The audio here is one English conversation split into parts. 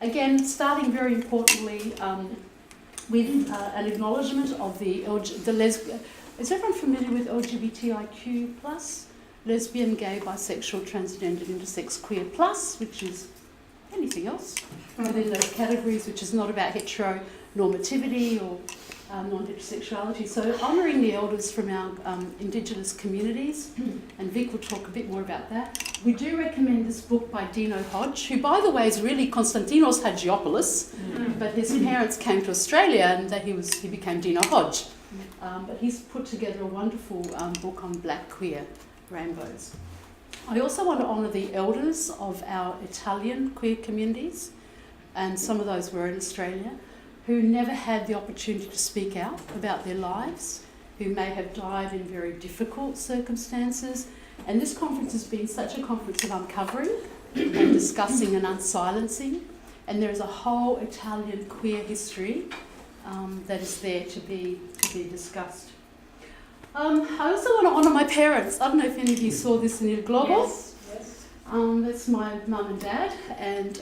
again, starting very importantly with an acknowledgement of the lesbian. Is everyone familiar with LGBTIQ plus? Lesbian, gay, bisexual, transgender, intersex, queer plus, which is anything else within those categories, which is not about heteronormativity or non-heterosexuality. So honouring the elders from our Indigenous communities, and Vic will talk a bit more about that. We do recommend this book by Dino Hodge, who by the way is really Konstantinos Hagiopoulos, but his parents came to Australia and he became Dino Hodge. But he's put together a wonderful book on black queer rainbows. I also want to honour the elders of our Italian queer communities, and some of those were in Australia, who never had the opportunity to speak out about their lives, who may have died in very difficult circumstances. And this conference has been such a conference of uncovering and discussing and unsilencing. And there is a whole Italian queer history that is there to be discussed. I also want to honour my parents. I don't know if any of you saw this in Glocal. Yes, yes. That's my mum and dad. And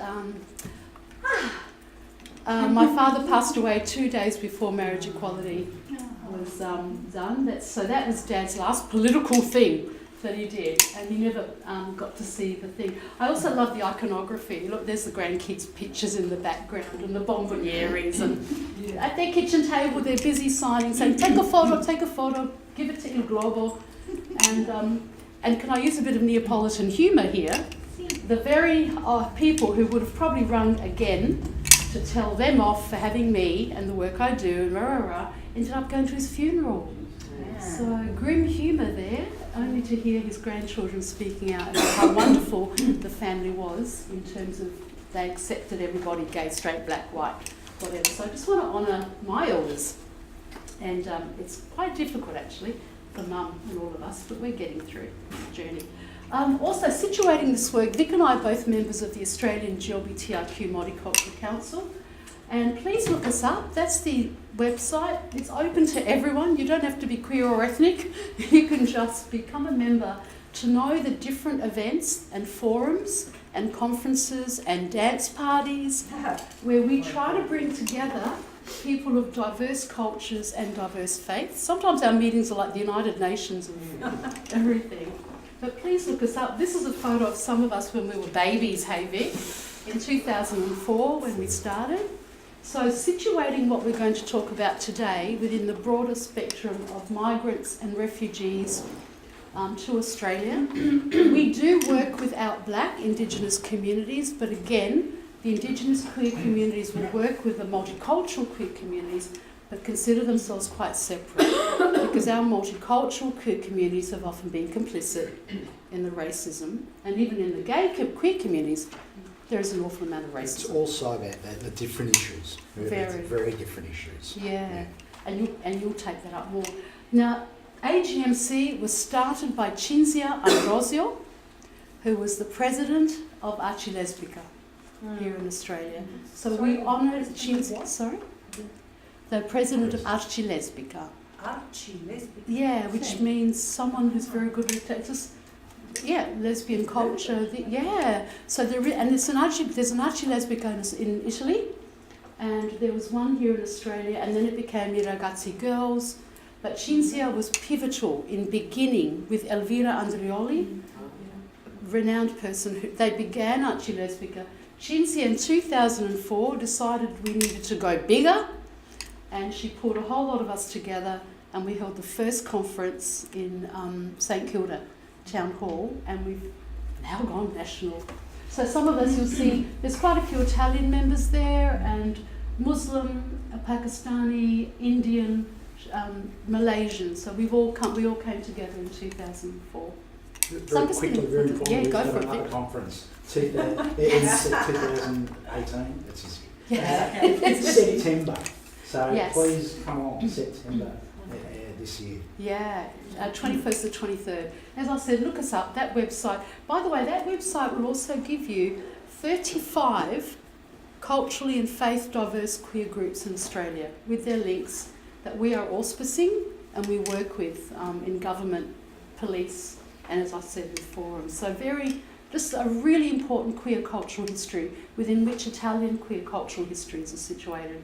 my father passed away 2 days before marriage equality was done. So that was Dad's last political thing that he did, and he never got to see the thing. I also love the iconography. Look, there's the grandkids' pictures in the background and the bombonières, and at their kitchen table they're busy signing, saying, take a photo, give it to Il Globo. And can I use a bit of Neapolitan humour here? The very people who would have probably rung again to tell them off for having me and the work I do, ended up going to his funeral. So grim humour there, only to hear his grandchildren speaking out about how wonderful the family was in terms of they accepted everybody, gay, straight, black, white, whatever. So I just want to honour my elders. And it's quite difficult actually for Mum and all of us, but we're getting through this journey. Also, situating this work, Vic and I are both members of the Australian LGBTIQ Multicultural Council. And please look us up. That's the website. It's open to everyone. You don't have to be queer or ethnic. You can just become a member to know the different events and forums and conferences and dance parties where we try to bring together people of diverse cultures and diverse faiths. Sometimes our meetings are like the United Nations of everything. But please look us up. This is a photo of some of us when we were babies, hey Vic, in 2004 when we started. So situating what we're going to talk about today within the broader spectrum of migrants and refugees to Australia. We do work with out black Indigenous communities, but again, the Indigenous queer communities will work with the multicultural queer communities, but consider themselves quite separate because our multicultural queer communities have often been complicit in the racism, and even in the gay queer communities there is an awful amount of racism. It's also about the different issues. Very different issues. Yeah. And you'll take that up more. Now, AGMC was started by Cinzia Ambrosio, who was the president of Archilesbica here in Australia. So we honour Cinzia. Sorry? The president of Archilesbica. Archilesbica? Yeah, which means someone who's very good with lesbian culture. So there's an Archilesbica in Italy, and there was one here in Australia, and then it became I Ragazzi Girls. But Cinzia was pivotal in beginning with Elvira Andrioli, renowned person. They began Archilesbica. Cinzia in 2004 decided we needed to go bigger, and she pulled a whole lot of us together, and we held the first conference in St Kilda Town Hall, and we've now gone national. So some of us, you'll see, there's quite a few Italian members there, and Muslim, Pakistani, Indian, Malaysian. So we all came together in 2004. Very quickly, very informally, yeah, go for it. Another conference. In 2018. It's September. So yes. Please come on September this year. Yeah, 21st to 23rd. As I said, look us up, that website. By the way, that website will also give you 35 culturally and faith diverse queer groups in Australia with their links that we are auspicing and we work with in government, police, and as I said, with forums. So very just a really important queer cultural history within which Italian queer cultural histories are situated.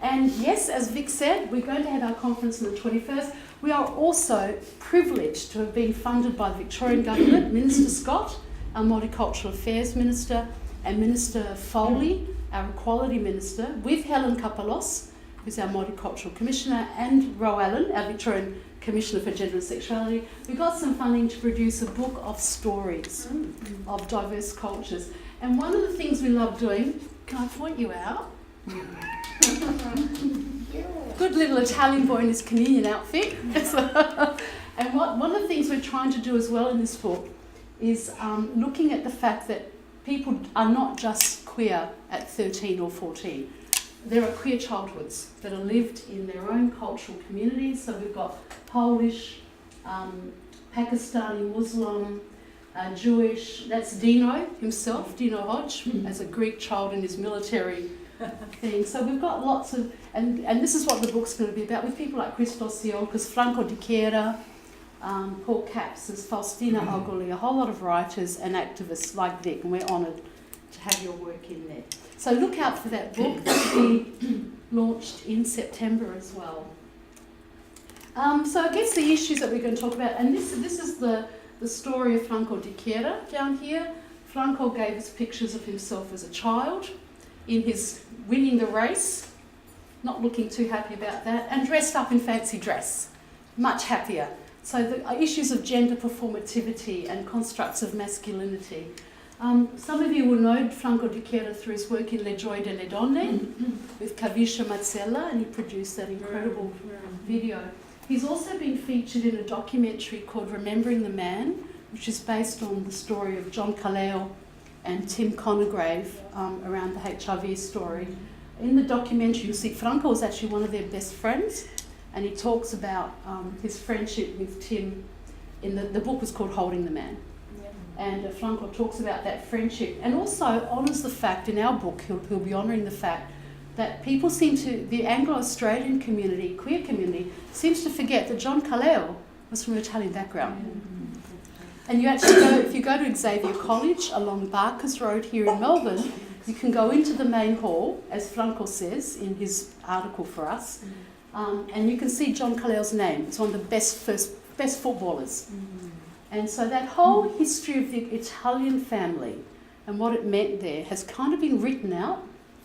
And yes, as Vic said, we're going to have our conference on the 21st. We are also privileged to have been funded by the Victorian Government, Minister Scott, our Multicultural Affairs Minister, and Minister Foley, our Equality Minister, with Helen Kapalos, who's our Multicultural Commissioner, and Ro Allen, our Victorian Commissioner for Gender and Sexuality. We got some funding to produce a book of stories of diverse cultures. And one of the things we love doing, can I point you out? Good little Italian boy in his communion outfit. And one of the things we're trying to do as well in this book is looking at the fact that people are not just queer at 13 or 14. There are queer childhoods that are lived in their own cultural communities. So we've got Polish, Pakistani, Muslim, Jewish. That's Dino himself, Dino Hodge, as a Greek child in his military thing. So we've got lots of, and this is what the book's going to be about, with people like Christos Tsiolkas, Franco Di Chiera, Paul Capsis, Faustina Ogoli, a whole lot of writers and activists like Vic, and we're honoured to have your work in there. So look out for that book. That will be launched in September as well. So I guess the issues that we're going to talk about, and this is the story of Franco Di Chiera down here. Franco gave us pictures of himself as a child in his winning the race, not looking too happy about that, and dressed up in fancy dress, much happier. So the issues of gender performativity and constructs of masculinity. Some of you will know Franco Di Chiera through his work in Le Gioie delle Donne with Kavisha Mazzella, and he produced that incredible video. He's also been featured in a documentary called Remembering the Man, which is based on the story of John Kaleo and Tim Conagrave around the HIV story. In the documentary, you'll see Franco was actually one of their best friends, and he talks about his friendship with Tim. The book was called Holding the Man. And Franco talks about that friendship, and also honours the fact, in our book, he'll be honouring the fact that people seem to, the Anglo-Australian community, queer community, seems to forget that John Kaleo was from an Italian background. And you actually go, if you go to Xavier College along Barker's Road here in Melbourne, you can go into the main hall, as Franco says in his article for us, and you can see John Kaleo's name. It's one of the best footballers. And so that whole history of the Italian family and what it meant there has kind of been written out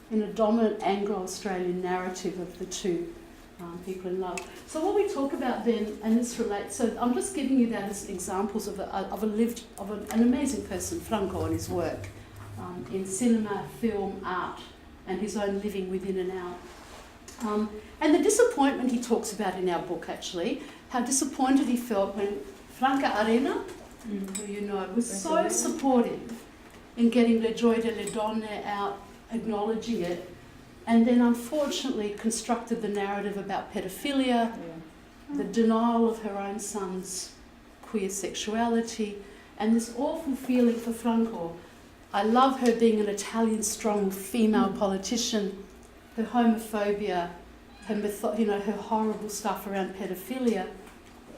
in a dominant Anglo-Australian narrative of the two people in love. So what we talk about then, and this relates, so I'm just giving you that as examples of an amazing person, Franco, and his work in cinema, film, art, and his own living within and out. And the disappointment he talks about in our book, actually, how disappointed he felt when Franca Arena, who you know, was so supportive in getting Le Gioie delle Donne out, acknowledging it, and then unfortunately constructed the narrative about pedophilia, the denial of her own son's queer sexuality, and this awful feeling for Franco. I love her being an Italian strong female politician, her homophobia, her horrible stuff around pedophilia.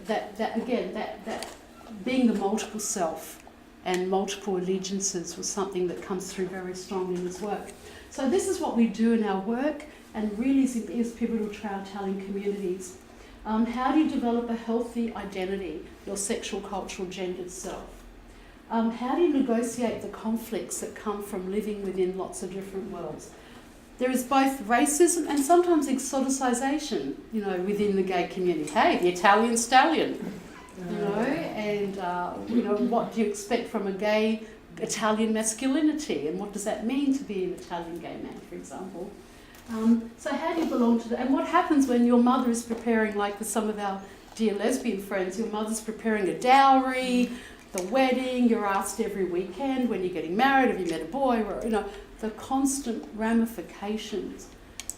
That being the multiple self and multiple allegiances was something that comes through very strongly in his work. So this is what we do in our work, and really is pivotal to our Italian communities. How do you develop a healthy identity, your sexual, cultural, gendered self? How do you negotiate the conflicts that come from living within lots of different worlds? There is both racism and sometimes exoticization, within the gay community. Hey, the Italian stallion, and what do you expect from a gay Italian masculinity, and what does that mean to be an Italian gay man, for example? So how do you belong to that? And what happens when your mother is preparing, like with some of our dear lesbian friends, your mother's preparing a dowry, the wedding, you're asked every weekend when you're getting married, have you met a boy, the constant ramifications.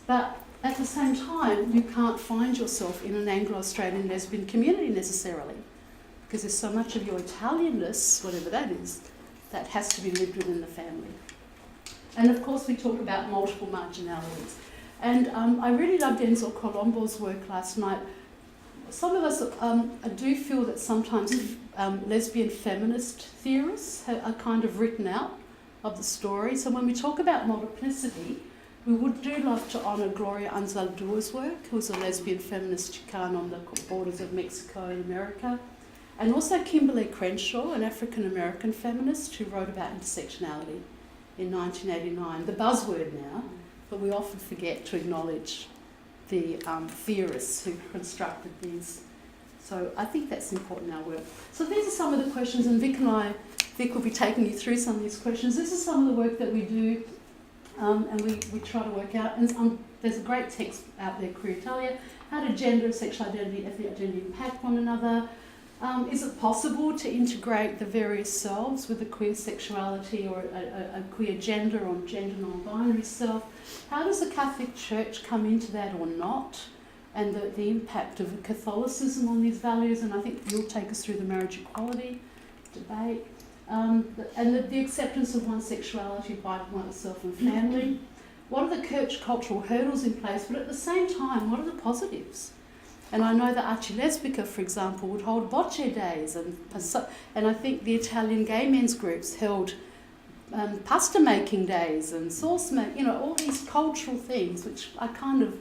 But at the same time, you can't find yourself in an Anglo-Australian lesbian community necessarily, because there's so much of your Italianness, whatever that is, that has to be lived within the family. And of course we talk about multiple marginalities. And I really loved Enzo Colombo's work last night. Some of us do feel that sometimes lesbian feminist theorists are kind of written out of the story. So when we talk about multiplicity, we would do love to honour Gloria Anzaldúa's work, who was a lesbian feminist Chicana on the borders of Mexico and America, and also Kimberly Crenshaw, an African-American feminist who wrote about intersectionality in 1989. The buzzword now, but we often forget to acknowledge the theorists who constructed these. So I think that's important in our work. So these are some of the questions, and Vic will be taking you through some of these questions. This is some of the work that we do, and we try to work out. And there's a great text out there, Queer Italia, how do gender, sexual identity, ethnic identity impact one another? Is it possible to integrate the various selves with a queer sexuality or a queer gender or gender non-binary self? How does the Catholic Church come into that or not? And the impact of Catholicism on these values, and I think you'll take us through the marriage equality debate, and the acceptance of one's sexuality by oneself and family. What are the cultural hurdles in place, but at the same time, what are the positives? And I know that Archilesbica, for example, would hold bocce days, and I think the Italian gay men's groups held pasta making days and sauce making, all these cultural things which are kind of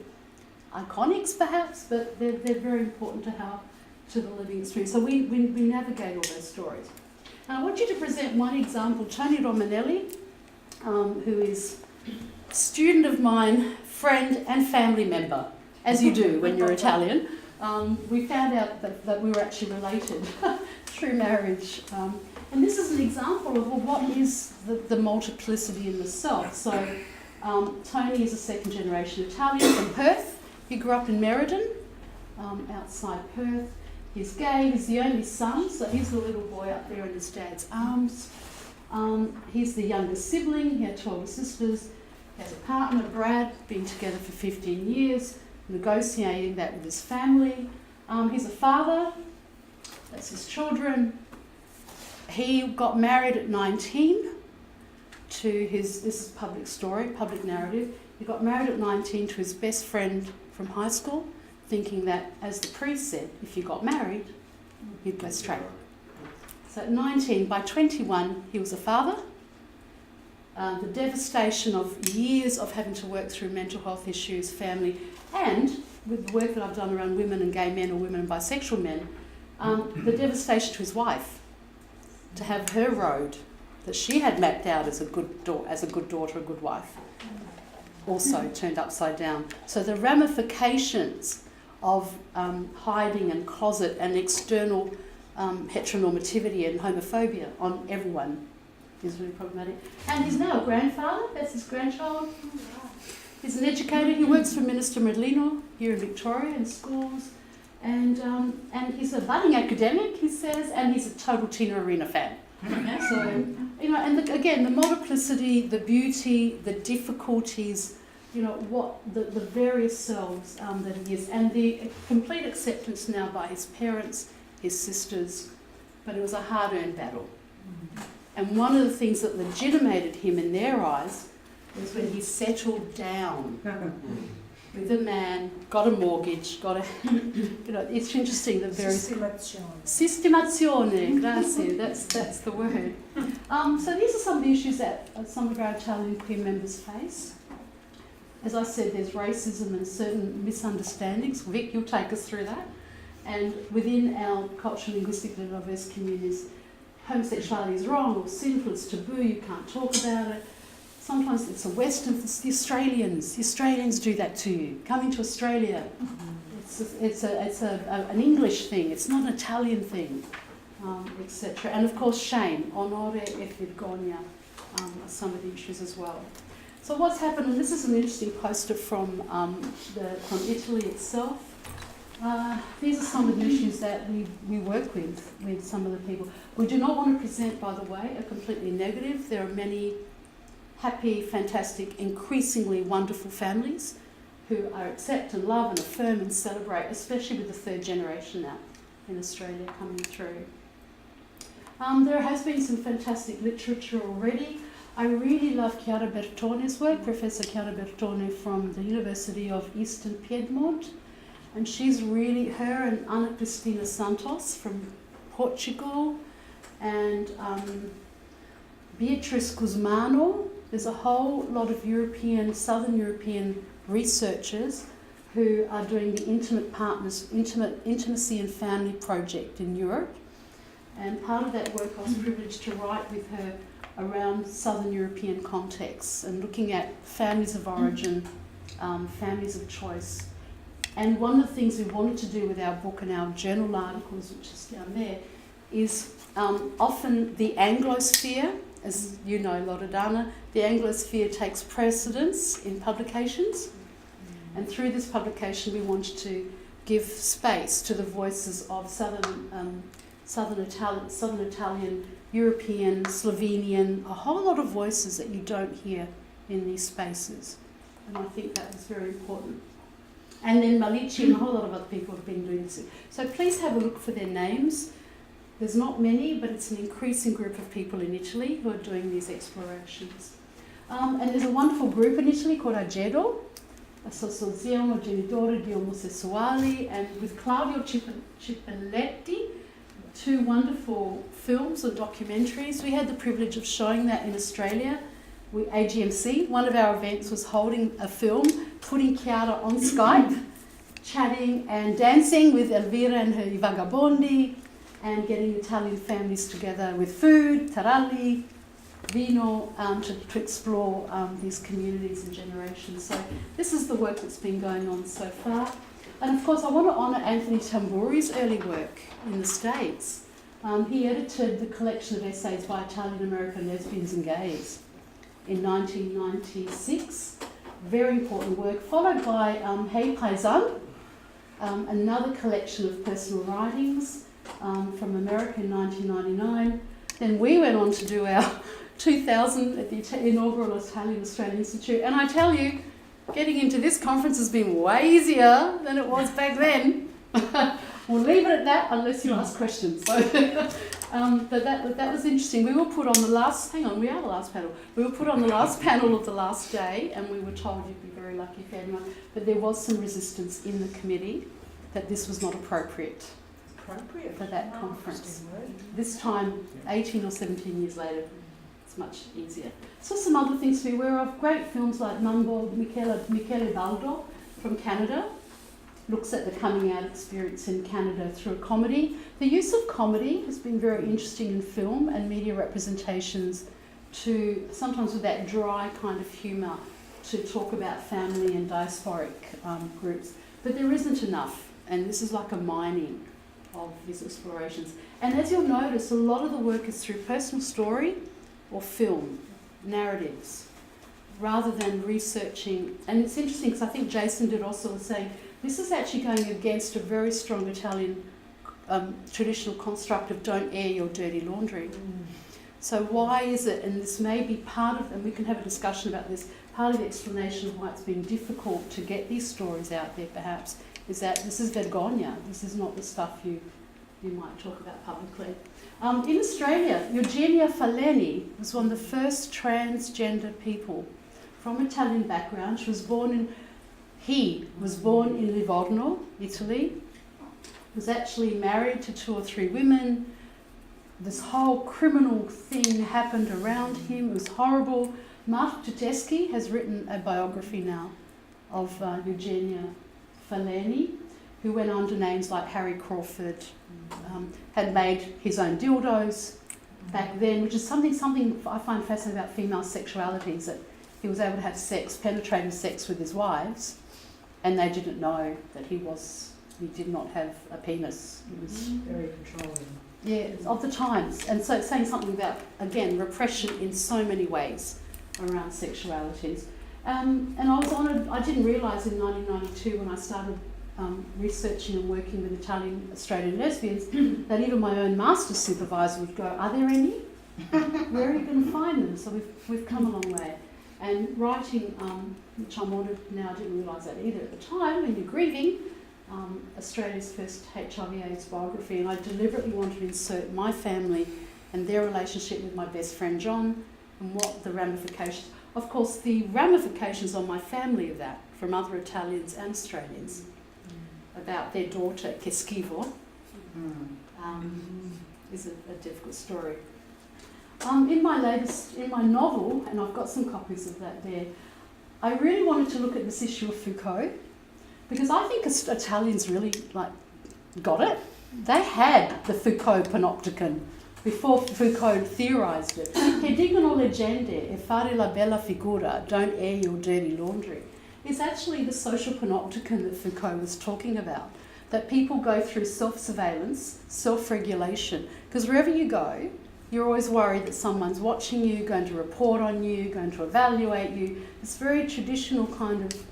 iconics perhaps, but they're very important to the living experience. So we navigate all those stories. And I want you to present one example, Tony Romanelli, who is a student of mine, friend and family member, as you do when you're Italian. We found out that we were actually related through marriage. And this is an example of what is the multiplicity in the self. So Tony is a second generation Italian from Perth. He grew up in Merredin, outside Perth. He's gay, he's the only son, so he's the little boy up there in his dad's arms. He's the youngest sibling, he had 12 sisters. He has a partner, Brad, been together for 15 years, negotiating that with his family. He's a father, that's his children. He got married at 19 to this is public story, public narrative. He got married at 19 to his best friend from high school, thinking that, as the priest said, if you got married, you'd go straight. So at 19, by 21, he was a father. The devastation of years of having to work through mental health issues, family, and with the work that I've done around women and gay men or women and bisexual men, the devastation to his wife, to have her road that she had mapped out as a good daughter, a good wife, also turned upside down. So the ramifications of hiding and closet and external heteronormativity and homophobia on everyone is really problematic. And he's now a grandfather, that's his grandchild. He's an educator, he works for Minister Medlino here in Victoria in schools, and he's a budding academic, he says, and he's a total Tina Arena fan. So, and again, the multiplicity, the beauty, the difficulties, what the various selves that he is, and the complete acceptance now by his parents, his sisters, but it was a hard-earned battle. And one of the things that legitimated him in their eyes was when he settled down with a man, got a mortgage, it's interesting, the very... Sistemazione, grazie, that's the word. So these are some of the issues that some of our Italian queer members face. As I said, there's racism and certain misunderstandings. Vic, you'll take us through that. And within our culturally linguistically diverse communities, homosexuality is wrong or sinful, it's taboo, you can't talk about it. Sometimes it's a Western, it's the Australians do that to you. Coming to Australia, it's an English thing, it's not an Italian thing, etc. And of course shame, onore e vergogna, are some of the issues as well. So what's happened, and this is an interesting poster from Italy itself. These are some of the issues that we work with some of the people. We do not want to present, by the way, a completely negative. There are many happy, fantastic, increasingly wonderful families who are accept and love and affirm and celebrate, especially with the third generation now in Australia coming through. There has been some fantastic literature already. I really love Chiara Bertone's work, Professor Chiara Bertone from the University of Eastern Piedmont. And she's really, her and Ana Cristina Santos from Portugal, and Beatrice Guzmano. There's a whole lot of Southern European researchers who are doing the Intimacy and Family Project in Europe. And part of that work I was privileged to write with her around Southern European contexts and looking at families of origin, families of choice. And one of the things we wanted to do with our book and our journal articles, which is down there, is often the Anglosphere, as you know, Loredana, the Anglosphere takes precedence in publications. And through this publication we wanted to give space to the voices of Southern Italian, European, Slovenian, a whole lot of voices that you don't hear in these spaces. And I think that was very important. And then Malici and a whole lot of other people have been doing this. So please have a look for their names. There's not many, but it's an increasing group of people in Italy who are doing these explorations. And there's a wonderful group in Italy called Agedo, Associazione Genitori di Omosessuali, and with Claudio Cipelletti, 2 wonderful films or documentaries. We had the privilege of showing that in Australia. AGMC, one of our events was holding a film, putting Chiara on Skype, chatting and dancing with Elvira and her Vagabondi, and getting Italian families together with food, taralli, vino, to explore these communities and generations. So this is the work that's been going on so far. And of course I want to honour Anthony Tamburi's early work in the States. He edited the collection of essays by Italian American lesbians and gays in 1996. Very important work, followed by Hey Paisan, another collection of personal writings from America in 1999. Then we went on to do our 2000 at the inaugural Italian-Australian Institute, and I tell you, getting into this conference has been way easier than it was back then. We'll leave it at that unless you ask questions. So, but that was interesting. We were put on the last, we are the last panel. We were put on the last panel of the last day, and we were told you'd be very lucky if you had one. But there was some resistance in the committee that this was not appropriate for that conference. This time, 18 or 17 years later, it's much easier. So some other things to be aware of. Great films like Mambo Michele Baldo from Canada looks at the coming out experience in Canada through a comedy. The use of comedy has been very interesting in film and media representations, to sometimes with that dry kind of humour, to talk about family and diasporic groups. But there isn't enough, and this is like a mining of these explorations. And as you'll notice, a lot of the work is through personal story or film, narratives, rather than researching. And it's interesting because I think Jason did also saying, this is actually going against a very strong Italian traditional construct of don't air your dirty laundry. So why is it, and this may be part of, and we can have a discussion about this, part of the explanation of why it's been difficult to get these stories out there perhaps, is that this is vergogna. This is not the stuff you might talk about publicly. In Australia, Eugenia Faleni was one of the first transgender people from Italian background. He was born in Livorno, Italy, was actually married to 2 or 3 women. This whole criminal thing happened around him. It was horrible. Mark Tedeschi has written a biography now of Eugenia Faleni, who went under names like Harry Crawford, had made his own dildos back then, which is something I find fascinating about female sexuality, is that he was able to have penetrating sex with his wives, and they didn't know that he did not have a penis. He was very controlling. Yeah, of the times. And so it's saying something about, again, repression in so many ways around sexualities. And I was honoured, I didn't realise in 1992 when I started researching and working with Italian Australian lesbians that even my own master's supervisor would go, are there any? Where are you going to find them? So we've come a long way. And writing, which I'm honoured now, I didn't realise that either at the time, when you're grieving, Australia's first HIV/AIDS biography, and I deliberately wanted to insert my family and their relationship with my best friend John, and what the ramifications, of course the ramifications on my family of that, from other Italians and Australians, about their daughter Keschivo, is a difficult story. In my novel, and I've got some copies of that there, I really wanted to look at this issue of Foucault, because I think Italians really got it. They had the Foucault panopticon before Foucault theorised it. Che dicono le gente e fare la bella figura, don't air your dirty laundry, is actually the social panopticon that Foucault was talking about. That people go through self-surveillance, self-regulation, because wherever you go, you're always worried that someone's watching you, going to report on you, going to evaluate you. It's a very traditional kind of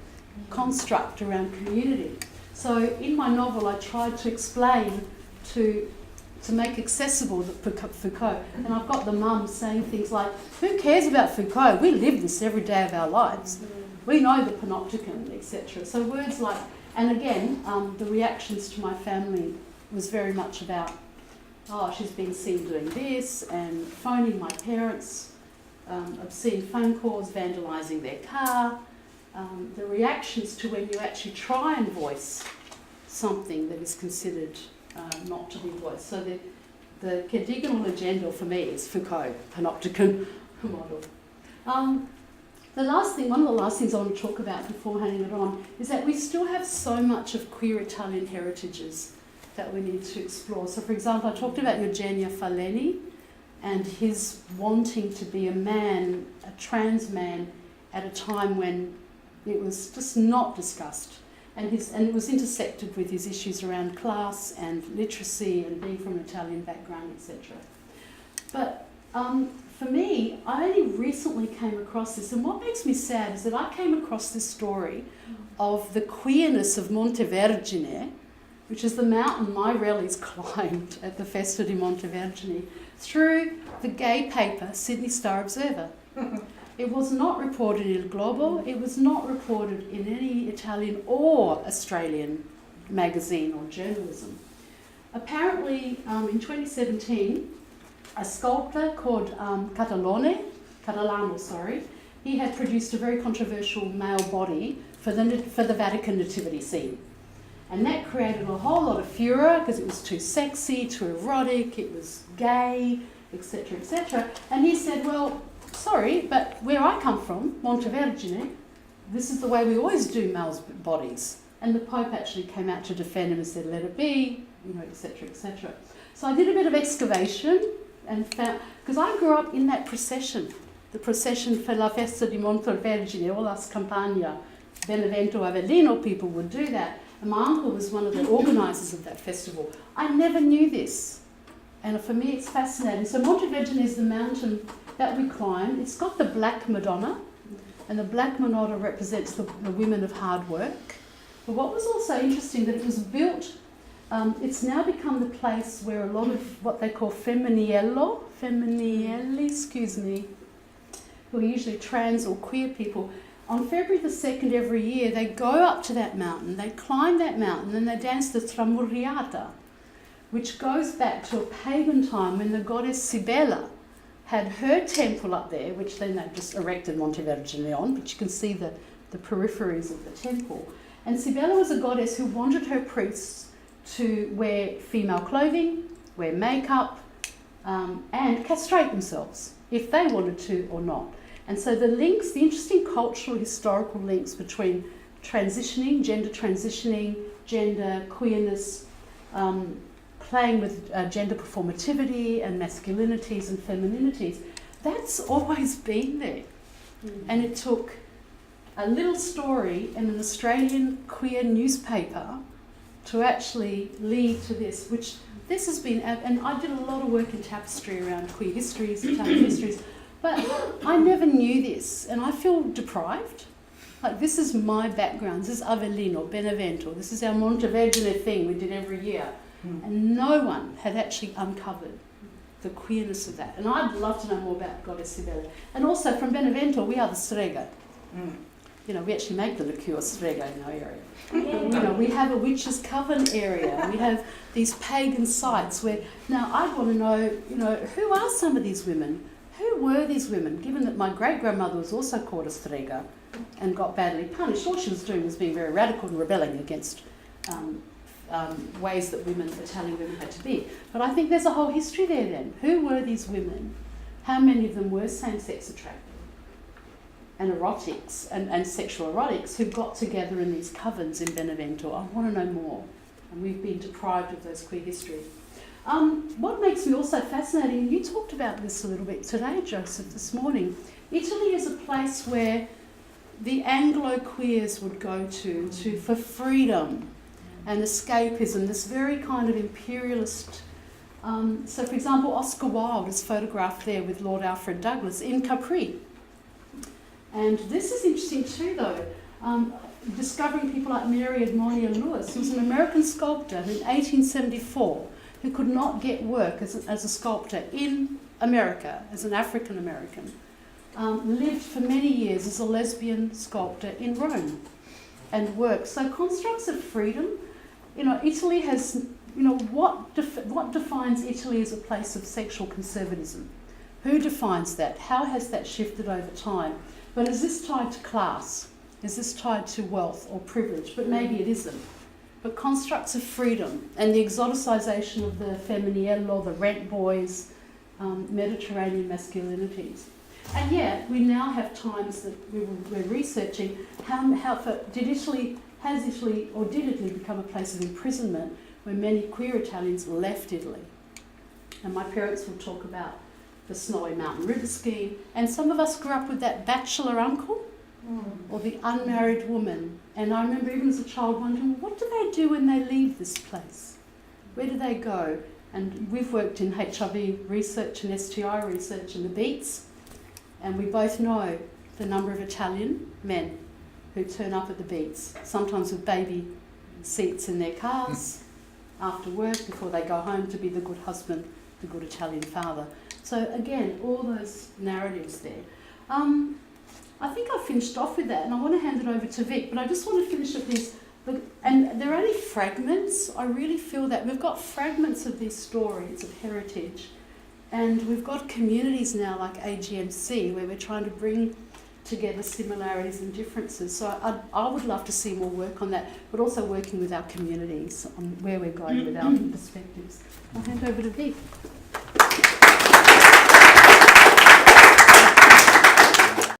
construct around community. So in my novel, I tried to explain, to make accessible the Foucault. And I've got the mum saying things like, who cares about Foucault? We live this every day of our lives. We know the panopticon, etc. So words like, and again, the reactions to my family was very much about, oh, she's been seen doing this, and phoning my parents, obscene phone calls, vandalising their car, the reactions to when you actually try and voice something that is considered not to be voiced. So the Cadiganal agenda for me is Foucault, panopticon model. One of the last things I want to talk about before handing it on is that we still have so much of queer Italian heritages that we need to explore. So, for example, I talked about Eugenio Faleni and his wanting to be a man, a trans man, at a time when it was just not discussed. And it was intersected with his issues around class and literacy and being from an Italian background, etc. But for me, I only recently came across this, and what makes me sad is that I came across this story of the queerness of Montevergine, which is the mountain my rallies climbed at the Festa di Montevergine, through the gay paper Sydney Star Observer. It was not reported in Il Globo, it was not reported in any Italian or Australian magazine or journalism. Apparently, in 2017, a sculptor called Catalano, he had produced a very controversial male body for the Vatican nativity scene. And that created a whole lot of furor because it was too sexy, too erotic, it was gay, etc., etc. And he said, well, sorry, but where I come from, Montevergine, this is the way we always do males' bodies. And the Pope actually came out to defend him and said, let it be, etc., etc. So I did a bit of excavation and found, because I grew up in that procession, the procession for la Festa di Montevergine, all us Campania, Benevento, Avellino people would do that. And my uncle was one of the organisers of that festival. I never knew this. And for me, it's fascinating. So Montevergine is the mountain that we climb. It's got the Black Madonna, and the Black Madonna represents the women of hard work. But what was also interesting, that it was built, it's now become the place where a lot of what they call femminelli, who are usually trans or queer people, on February the 2nd every year, they go up to that mountain, they climb that mountain, and they dance the Tramurriata, which goes back to a pagan time when the goddess Cybele had her temple up there, which then they've just erected Montevergine on, but you can see the peripheries of the temple. And Cybele was a goddess who wanted her priests to wear female clothing, wear makeup, and castrate themselves, if they wanted to or not. And so the interesting cultural, historical links between transitioning, gender queerness, playing with gender performativity and masculinities and femininities, that's always been there. And it took a little story in an Australian queer newspaper to actually lead to this, which this has been, and I did a lot of work in tapestry around queer histories, Italian histories, but I never knew this, and I feel deprived. Like, this is my background, this is Avellino, Benevento, this is our Montevergine thing we did every year. And no one had actually uncovered the queerness of that. And I'd love to know more about Goddess Cybele. And also from Benevento, we are the strega. We actually make the liqueur strega in our area. We have a witch's coven area. We have these pagan sites where, now I'd want to know, who are some of these women? Who were these women? Given that my great-grandmother was also called a strega and got badly punished, all she was doing was being very radical and rebelling against ways that Italian women had to be. But I think there's a whole history there then. Who were these women? How many of them were same-sex attracted and erotics and sexual erotics who got together in these covens in Benevento? I want to know more. And we've been deprived of those queer history. What makes me also fascinating, and you talked about this a little bit today, Joseph, this morning, Italy is a place where the Anglo-queers would go to for freedom and escapism, this very kind of imperialist. So, for example, Oscar Wilde is photographed there with Lord Alfred Douglas in Capri. And this is interesting too, though, discovering people like Mary Edmonia Lewis, who was an American sculptor who in 1874 who could not get work as a sculptor in America, as an African American, lived for many years as a lesbian sculptor in Rome and worked. So constructs of freedom, Italy has, what defines Italy as a place of sexual conservatism? Who defines that? How has that shifted over time? But is this tied to class? Is this tied to wealth or privilege? But maybe it isn't. But constructs of freedom and the exoticization of the femminile, the rent boys, Mediterranean masculinities. And yet, we now have times that we're researching did Italy become a place of imprisonment where many queer Italians left Italy? And my parents will talk about the Snowy Mountain River scheme, and some of us grew up with that bachelor uncle or the unmarried woman. And I remember even as a child wondering, what do they do when they leave this place? Where do they go? And we've worked in HIV research and STI research in the beats, and we both know the number of Italian men who turn up at the beats, sometimes with baby seats in their cars after work before they go home to be the good husband, the good Italian father. So again, all those narratives there. I think I finished off with that, and I want to hand it over to Vic, but I just want to finish with these. And they're only fragments. I really feel that we've got fragments of these stories of heritage, and we've got communities now like AGMC where we're trying to bring together similarities and differences. So I would love to see more work on that, but also working with our communities on where we're going with our perspectives. I'll hand over to Vic.